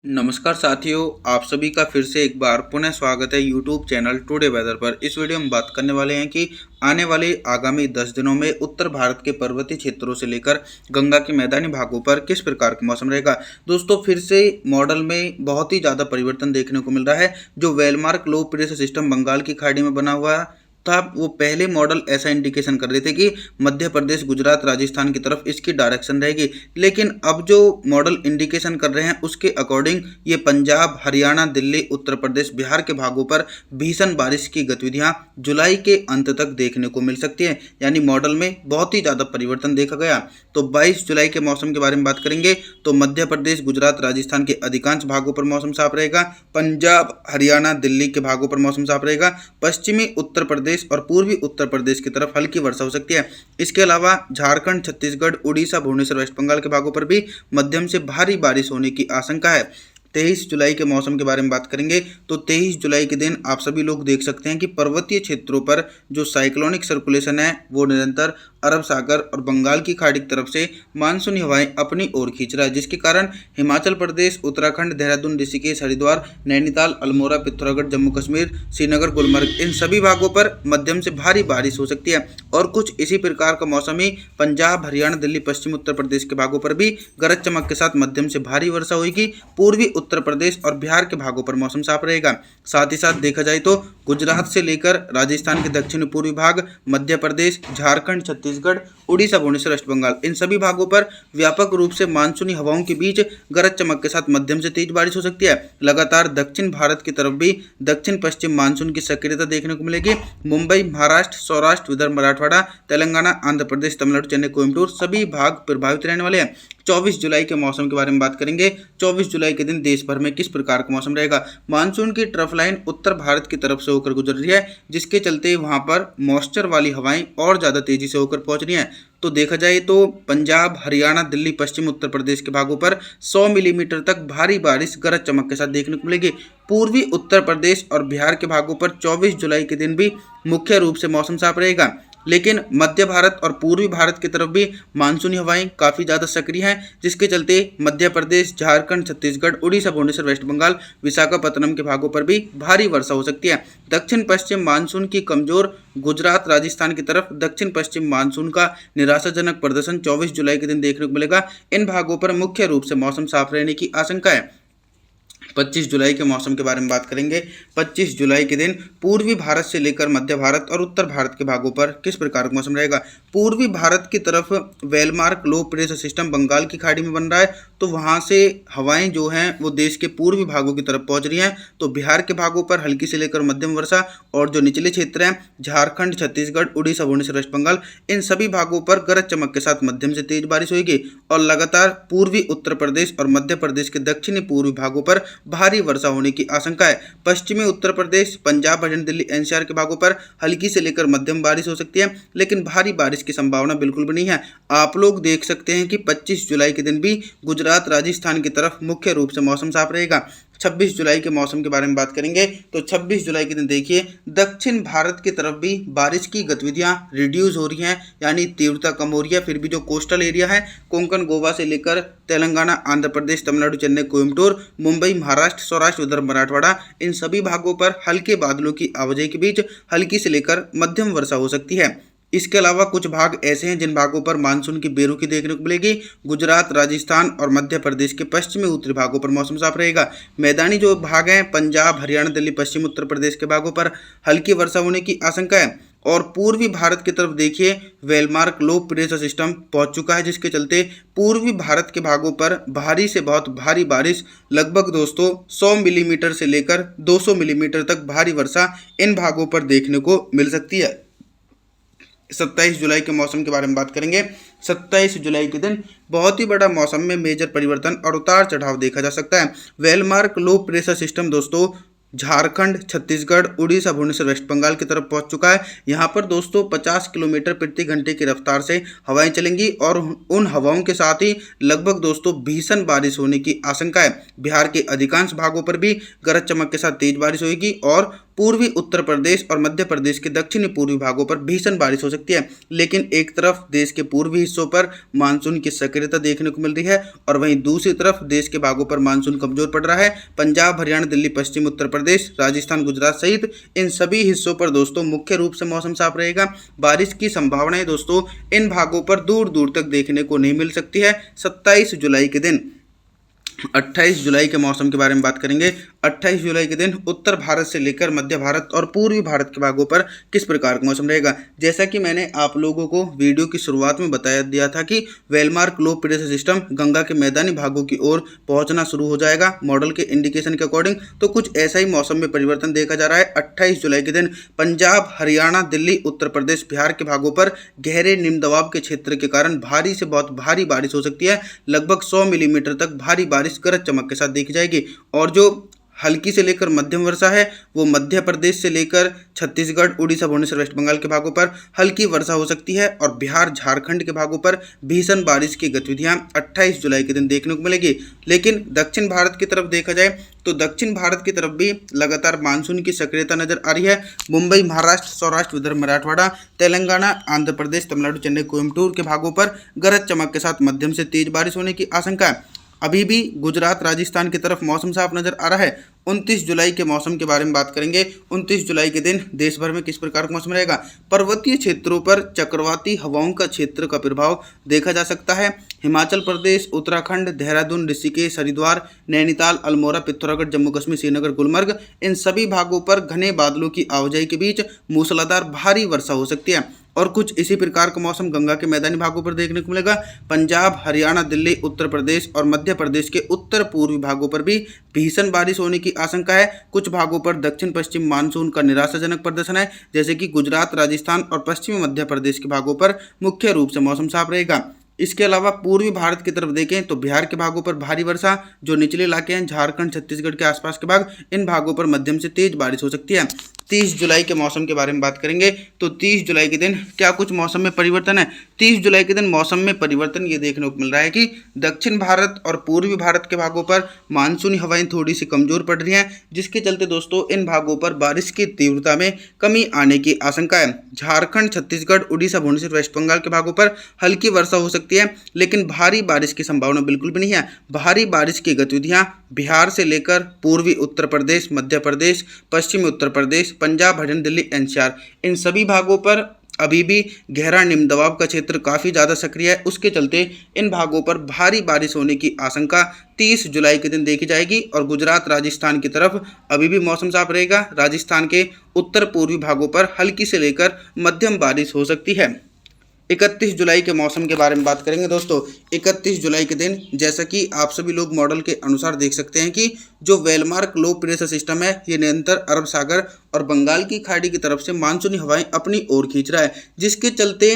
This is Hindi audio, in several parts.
नमस्कार साथियों, आप सभी का फिर से एक बार पुनः स्वागत है यूट्यूब चैनल टुडे वेदर पर। इस वीडियो में बात करने वाले हैं कि आने वाले आगामी 10 दिनों में उत्तर भारत के पर्वतीय क्षेत्रों से लेकर गंगा के मैदानी भागों पर किस प्रकार का मौसम रहेगा। दोस्तों, फिर से मॉडल में बहुत ही ज़्यादा परिवर्तन देखने को मिल रहा है। जो well marked low pressure system Bengal की खाड़ी में बना हुआ था, वो पहले मॉडल ऐसा इंडिकेशन कर रहे थे कि मध्य प्रदेश, गुजरात, राजस्थान की तरफ इसकी डायरेक्शन रहेगी। लेकिन अब जो मॉडल इंडिकेशन कर रहे हैं उसके अकॉर्डिंग ये पंजाब, हरियाणा, दिल्ली, उत्तर प्रदेश, बिहार के भागों पर भीषण बारिश की गतिविधियां जुलाई के अंत तक देखने को मिल सकती है। यानी मॉडल में बहुत ही ज़्यादा परिवर्तन देखा गया। तो 22 जुलाई के मौसम के बारे में बात करेंगे तो मध्य प्रदेश, गुजरात, राजस्थान के अधिकांश भागों पर मौसम साफ रहेगा। पंजाब, हरियाणा, दिल्ली के भागों पर मौसम साफ रहेगा। पश्चिमी उत्तर प्रदेश और पूर्वी उत्तर प्रदेश की तरफ हल्की वर्षा हो सकती है। इसके अलावा झारखंड, छत्तीसगढ़, उड़ीसा, भुवनेश्वर, वेस्ट बंगाल के भागों पर भी मध्यम से भारी बारिश होने की आशंका है। 23 जुलाई के मौसम के बारे में बात करेंगे तो 23 जुलाई के दिन आप सभी लोग देख सकते हैं कि पर्वतीय क्षेत्रों पर जो साइक्लोनिक सर्कुलेशन है वो निरंतर अरब सागर और बंगाल की खाड़ी की तरफ से मानसूनी हवाएं अपनी ओर खींच रहा है, जिसके कारण हिमाचल प्रदेश, उत्तराखंड, देहरादून, ऋषिकेश, हरिद्वार, नैनीताल, अल्मोड़ा, पिथौरागढ़, जम्मू कश्मीर, श्रीनगर, गुलमर्ग, इन सभी भागों पर मध्यम से भारी बारिश हो सकती है। और कुछ इसी प्रकार का मौसम ही पंजाब, हरियाणा, दिल्ली, पश्चिम उत्तर प्रदेश के भागों पर भी गरज चमक के साथ मध्यम से भारी वर्षा होगी। पूर्वी उत्तर प्रदेश और बिहार के भागों पर मौसम साफ रहेगा। साथ ही साथ देखा जाए तो गुजरात से लेकर राजस्थान के दक्षिण पूर्वी भाग, मध्य प्रदेश, झारखंड, छत्तीसगढ़, उड़ीसा, भुवनेश्वर, वेस्ट बंगाल, इन सभी भागों पर व्यापक रूप से मानसूनी हवाओं के बीच गरज चमक के साथ मध्यम से तेज बारिश हो सकती है। लगातार दक्षिण भारत की तरफ भी दक्षिण पश्चिम मानसून की सक्रियता देखने को मिलेगी। मुंबई, महाराष्ट्र, सौराष्ट्र, विदर्भ, मराठवाड़ा, तेलंगाना, आंध्र प्रदेश, तमिलनाडु, चेन्नई, कोयम्बटूर सभी भाग प्रभावित रहने वाले हैं। 24 जुलाई के मौसम के बारे में बात करेंगे। 24 जुलाई के दिन देश भर में किस प्रकार का मौसम रहेगा। मानसून की ट्रफ लाइन उत्तर भारत की तरफ से होकर गुजर रही है, जिसके चलते वहां पर मॉइस्चर वाली हवाएं और ज़्यादा तेजी से होकर पहुंच रही हैं। तो देखा जाए तो पंजाब, हरियाणा, दिल्ली, पश्चिम उत्तर प्रदेश के भागों पर 100 मिलीमीटर तक भारी बारिश गरज चमक के साथ देखने को मिलेगी। पूर्वी उत्तर प्रदेश और बिहार के भागों पर 24 जुलाई के दिन भी मुख्य रूप से मौसम साफ रहेगा। लेकिन मध्य भारत और पूर्वी भारत की तरफ भी मानसूनी हवाएं काफ़ी ज़्यादा सक्रिय हैं, जिसके चलते मध्य प्रदेश, झारखंड, छत्तीसगढ़, उड़ीसा, भुवनेश्वर, वेस्ट बंगाल, विशाखापत्तनम के भागों पर भी भारी वर्षा हो सकती है। दक्षिण पश्चिम मानसून की कमजोर गुजरात, राजस्थान की तरफ दक्षिण पश्चिम मानसून का निराशाजनक प्रदर्शन 24 जुलाई के दिन देखने को मिलेगा। इन भागों पर मुख्य रूप से मौसम साफ रहने की आशंका है। 25 जुलाई के मौसम के बारे में बात करेंगे। 25 जुलाई के दिन पूर्वी भारत से लेकर मध्य भारत और उत्तर भारत के भागों पर किस प्रकार का मौसम रहेगा। पूर्वी भारत की तरफ well marked low pressure system Bengal की खाड़ी में बन रहा है, तो वहां से हवाएं जो हैं वो देश के पूर्वी भागों की तरफ पहुंच रही हैं। तो बिहार के भागों पर हल्की से लेकर मध्यम वर्षा, और जो निचले क्षेत्र हैं झारखंड, छत्तीसगढ़, उड़ीसा, भुवनेश्वर, वेस्ट बंगाल, इन सभी भागों पर गरज चमक के साथ मध्यम से तेज बारिश होगी। और लगातार पूर्वी उत्तर प्रदेश और मध्य प्रदेश के दक्षिणी पूर्वी भागों पर भारी वर्षा होने की आशंका है। पश्चिमी उत्तर प्रदेश, पंजाब, हरियाणा, दिल्ली, एनसीआर के भागों पर हल्की से लेकर मध्यम बारिश हो सकती है, लेकिन भारी बारिश की संभावना बिल्कुल भी नहीं है। आप लोग देख सकते हैं कि 25 जुलाई के दिन भी गुजरात, राजस्थान की तरफ मुख्य रूप से मौसम साफ रहेगा। 26 जुलाई के मौसम के बारे में बात करेंगे तो 26 जुलाई के दिन देखिए दक्षिण भारत की तरफ भी बारिश की गतिविधियां रिड्यूस हो रही हैं, यानी तीव्रता कम हो रही है। फिर भी जो कोस्टल एरिया है कोंकण, गोवा से लेकर तेलंगाना, आंध्र प्रदेश, तमिलनाडु, चेन्नई, कोयम्बटूर, मुंबई, महाराष्ट्र, सौराष्ट्र, विदर्भ, मराठवाड़ा, इन सभी भागों पर हल्के बादलों की आवाजाही के बीच हल्की से लेकर मध्यम वर्षा हो सकती है। इसके अलावा कुछ भाग ऐसे हैं जिन भागों पर मानसून की बेरुखी देखने को मिलेगी। गुजरात, राजस्थान और मध्य प्रदेश के पश्चिमी उत्तरी भागों पर मौसम साफ रहेगा। मैदानी जो भाग हैं पंजाब, हरियाणा, दिल्ली, पश्चिम उत्तर प्रदेश के भागों पर हल्की वर्षा होने की आशंका है। और पूर्वी भारत की तरफ देखिए वेलमार्क लो प्रेशर सिस्टम पहुंच चुका है, जिसके चलते पूर्वी भारत के भागों पर भारी से बहुत भारी बारिश, लगभग दोस्तों 100 मिलीमीटर से लेकर 200 मिलीमीटर तक भारी वर्षा इन भागों पर देखने को मिल सकती है। 27 जुलाई के मौसम के बारे में बात करेंगे। 27 जुलाई के दिन बहुत ही बड़ा मौसम में मेजर परिवर्तन और उतार चढ़ाव देखा जा सकता है। वेलमार्क लो प्रेशर सिस्टम दोस्तों झारखंड, छत्तीसगढ़, उड़ीसा, भुवनेश्वर, वेस्ट बंगाल की तरफ पहुंच चुका है। यहाँ पर दोस्तों 50 किलोमीटर प्रति घंटे की रफ्तार से हवाएं चलेंगी और उन हवाओं के साथ ही लगभग दोस्तों भीषण बारिश होने की आशंका है। बिहार के अधिकांश भागों पर भी गरज चमक के साथ तेज बारिश होगी और पूर्वी उत्तर प्रदेश और मध्य प्रदेश के दक्षिणी पूर्वी भागों पर भीषण बारिश हो सकती है। लेकिन एक तरफ देश के पूर्वी हिस्सों पर मानसून की सक्रियता देखने को मिल रही है और वहीं दूसरी तरफ देश के भागों पर मानसून कमजोर पड़ रहा है। पंजाब, हरियाणा, दिल्ली, पश्चिम उत्तर प्रदेश, राजस्थान, गुजरात सहित इन सभी हिस्सों पर दोस्तों मुख्य रूप से मौसम साफ रहेगा। बारिश की संभावनाएं दोस्तों इन भागों पर दूर दूर तक देखने को नहीं मिल सकती है। 27 जुलाई के दिन 28 जुलाई के मौसम के बारे में बात करेंगे। 28 जुलाई के दिन उत्तर भारत से लेकर मध्य भारत और पूर्वी भारत के भागों पर किस प्रकार का मौसम रहेगा। जैसा कि मैंने आप लोगों को वीडियो की शुरुआत में बताया दिया था कि well-marked low pressure system Ganga के मैदानी भागों की ओर पहुंचना शुरू हो जाएगा मॉडल के इंडिकेशन के अकॉर्डिंग। तो कुछ ऐसा ही मौसम में परिवर्तन देखा जा रहा है। 28 जुलाई के दिन पंजाब, हरियाणा, दिल्ली, उत्तर प्रदेश, बिहार के भागों पर गहरे निम्न दबाव के क्षेत्र के कारण भारी से बहुत भारी बारिश हो सकती है। लगभग 100 मिलीमीटर तक भारी बारिश गरज चमक के साथ देखी जाएगी। और जो हल्की से लेकर मध्यम वर्षा है वो मध्य प्रदेश से लेकर छत्तीसगढ़, उड़ीसा, भुवनेश्वर, वेस्ट बंगाल के भागों पर हल्की वर्षा हो सकती है और बिहार, झारखंड के भागों पर भीषण बारिश की गतिविधियां 28 जुलाई के दिन देखने को मिलेगी। लेकिन दक्षिण भारत की तरफ देखा जाए तो दक्षिण भारत की तरफ भी लगातार मानसून की सक्रियता नजर आ रही है। मुंबई, महाराष्ट्र, सौराष्ट्र, विदर्भ, मराठवाड़ा, तेलंगाना, आंध्र प्रदेश, तमिलनाडु, चेन्नई, कोयम्बटूर के भागों पर गरज चमक के साथ मध्यम से तेज बारिश होने की आशंका है। अभी भी गुजरात, राजस्थान की तरफ मौसम साफ नजर आ रहा है। 29 जुलाई के मौसम के बारे में बात करेंगे। 29 जुलाई के दिन देश भर में किस प्रकार का मौसम रहेगा। पर्वतीय क्षेत्रों पर चक्रवाती हवाओं का क्षेत्र का प्रभाव देखा जा सकता है। हिमाचल प्रदेश, उत्तराखंड, देहरादून, ऋषिकेश, हरिद्वार, नैनीताल, अल्मोड़ा, पिथौरागढ़, जम्मू कश्मीर, श्रीनगर, गुलमर्ग इन सभी भागों पर घने बादलों की आवाजाही के बीच मूसलाधार भारी वर्षा हो सकती है। और कुछ इसी प्रकार का मौसम गंगा के मैदानी भागों पर देखने को मिलेगा। पंजाब, हरियाणा, दिल्ली, उत्तर प्रदेश और मध्य प्रदेश के उत्तर पूर्वी भागों पर भी भीषण बारिश होने की आशंका है। कुछ भागों पर दक्षिण पश्चिम मानसून का निराशाजनक प्रदर्शन है, जैसे कि गुजरात, राजस्थान और पश्चिमी मध्य प्रदेश के भागों पर मुख्य रूप से मौसम साफ रहेगा। इसके अलावा पूर्वी भारत की तरफ देखें तो बिहार के भागों पर भारी वर्षा, जो निचले इलाके हैं झारखंड, छत्तीसगढ़ के आसपास के भाग, इन भागों पर मध्यम से तेज बारिश हो सकती है। 30 जुलाई के मौसम के बारे में बात करेंगे तो 30 जुलाई के दिन क्या कुछ मौसम में परिवर्तन है। 30 जुलाई के दिन मौसम में परिवर्तन ये देखने को मिल रहा है कि दक्षिण भारत और पूर्वी भारत के भागों पर मानसूनी हवाएं थोड़ी सी कमजोर पड़ रही हैं, जिसके चलते दोस्तों इन भागों पर बारिश की तीव्रता में कमी आने की आशंका है। झारखंड, छत्तीसगढ़, उड़ीसा, भुवनेश्वर, वेस्ट बंगाल के भागों पर हल्की वर्षा हो सकती है, लेकिन भारी बारिश की संभावना बिल्कुल भी नहीं है। भारी बारिश की गतिविधियां बिहार से लेकर पूर्वी उत्तर प्रदेश, मध्य प्रदेश, पश्चिमी उत्तर प्रदेश, पंजाब, हरियाणा, दिल्ली, एनसीआर इन सभी भागों पर अभी भी गहरा निम्न दबाव का क्षेत्र काफ़ी ज़्यादा सक्रिय है। उसके चलते इन भागों पर भारी बारिश होने की आशंका 30 जुलाई के दिन देखी जाएगी। और गुजरात, राजस्थान की तरफ अभी भी मौसम साफ रहेगा। राजस्थान के उत्तर पूर्वी भागों पर हल्की से लेकर मध्यम बारिश हो सकती है। 31 जुलाई के मौसम के बारे में बात करेंगे दोस्तों। 31 जुलाई के दिन जैसा कि आप सभी लोग मॉडल के अनुसार देख सकते हैं कि जो वेलमार्क लो प्रेशर सिस्टम है ये निरंतर अरब सागर और बंगाल की खाड़ी की तरफ से मानसूनी हवाएं अपनी ओर खींच रहा है, जिसके चलते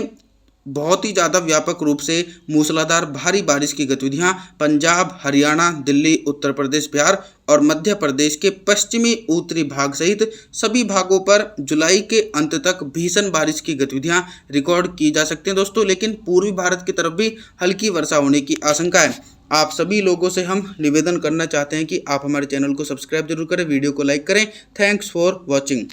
बहुत ही ज़्यादा व्यापक रूप से मूसलाधार भारी बारिश की गतिविधियां पंजाब, हरियाणा, दिल्ली, उत्तर प्रदेश, बिहार और मध्य प्रदेश के पश्चिमी उत्तरी भाग सहित सभी भागों पर जुलाई के अंत तक भीषण बारिश की गतिविधियां रिकॉर्ड की जा सकती हैं दोस्तों। लेकिन पूर्वी भारत की तरफ भी हल्की वर्षा होने की आशंका है। आप सभी लोगों से हम निवेदन करना चाहते हैं कि आप हमारे चैनल को सब्सक्राइब जरूर करें, वीडियो को लाइक करें। Thanks for watching.